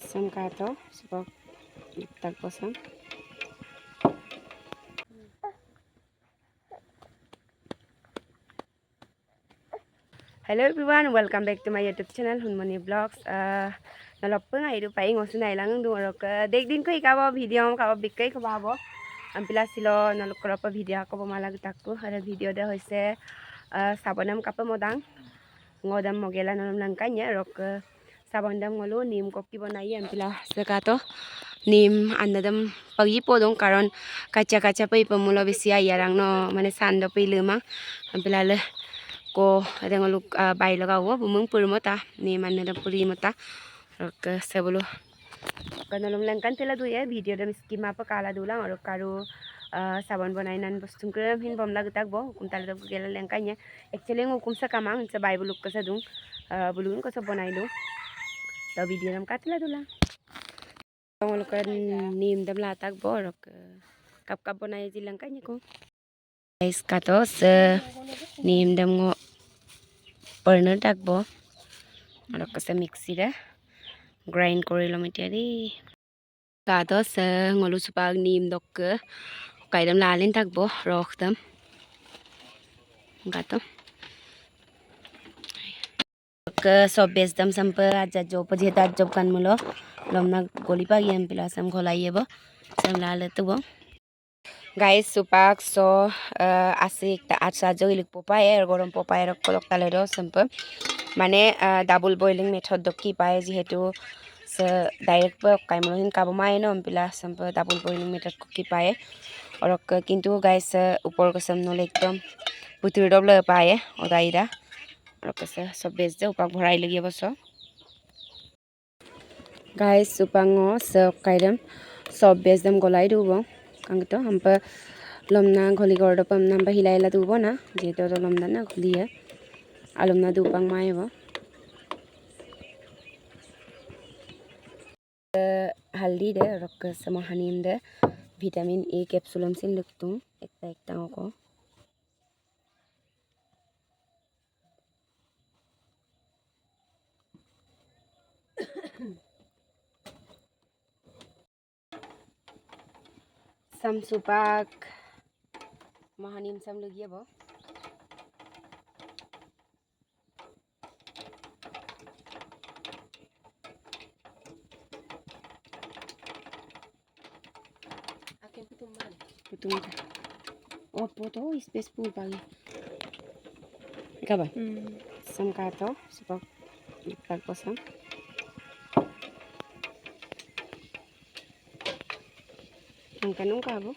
Sangkato sebab tak bosan. Hello everyone, welcome back to my YouTube channel Hunmani Vlogs. Nalopeng ay do paing osun ay lang do rok dek din ko ikaw video ka bikai ko babo. Ampila silo nalukro pa video ko malag takku ada video da hoise sabonam kapa modang ngodam mogela nanam langkanya rok sabondam ngolu nim kopi bonai ampila sekato nim anadam pagi podong karon kaca-kaca pai pamulo besia yarang no mane sando pai lemang ampila le ko ada ngaluk bai lagawo bumung purmota nim anadam puri mota rok sebulu kanalom langkan tela du ya video dam skim apa kala dulang or karu sabon bonainan bostun kram hin bom lagtak bo kuntal dab gela langkanya actually ngukum sa kamang sa bai buluk ka sa dung bulun ko sa bonai do ta video dam katla dulang ngolukan nim dam latak bo rok kap kap bonai ji langkanya ko guys katos nim dam ngo pernah tak bo rok ka sa mixi da grind korilo metiari katos ngolu supag nim dok kaidam lalin takbo rokdam gato ke sobes dam sampai aja job jeta job kan mulo lomna goli pagi am pila sam kholaye bo sam lale tu bo guys supak so asik ta acha jogilik popaye gorom popaye rok kolok tale do sampai mane double boiling method dokki paye jehetu direct kaimlo hin kabo mai no ampila sampai double boiling method ki paye orok kintu guys upor kasam no ekdom putur doble paye odaira orok se sob bes de upak bhorai lagi boso guys upango se kaidam sob bes dam golai dubo kangto hampa lomna goli gordo pam namba hilaila dubo na jeto to lomna na goliya alomna dupang mai bo haldi de rok sama hanim de vitamin A capsule sin luktung ekta ko sam supak mahanim sam lagi bo putung oh poto space pool pagi kabar sam kato sebab tak bosan kanong kabo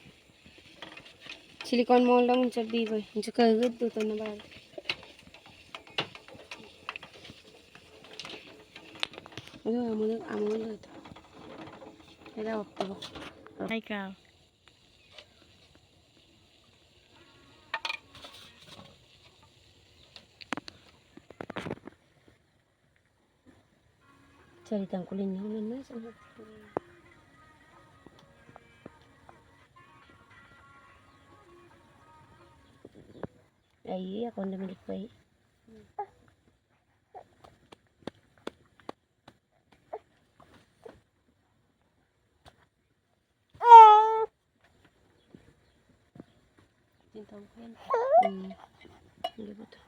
silicone mold lang sa biboy sa kagad to na ba ano amo ito ito opto ay ka Ceritang kulin niya na sa ay ako na milik pa Tintang ko yan hindi ba ito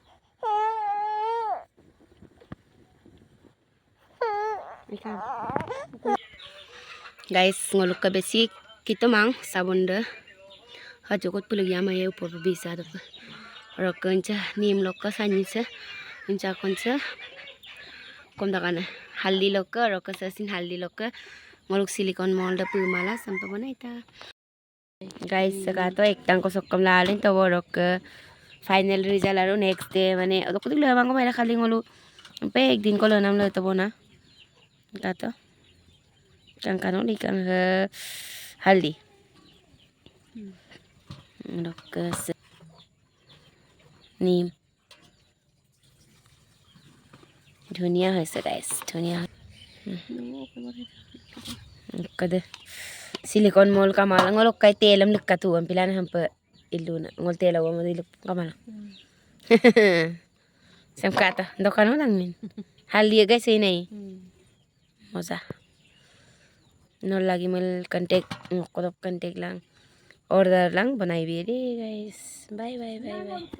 guys ngolok ka besi kito mang sabon de hajokot pulagi amaya upor bisa do rokancha nim lokka sanisa uncha koncha komdakana haldi lokka rokasa sin haldi lokka ngolok silicone mold pu mala sampa banaita guys sakato ektang ko sokkam lalin to rok final result aro next day mane odokudik le mango maila khali ngolu pe ekdin ko lonam le to bona gato kang kanong ikang haldi rok nim ধুনিয়া হৈছে guys ধুনিয়া kada silicon mol kamala ngolok kay telam likatu ang pilan hampa iluna ngol telaw mo diluk kamala sam kata dokano lang min hali guys ay nay moza नल लागि मैले contact lang order lang बनाइबे रे guys bye bye bye bye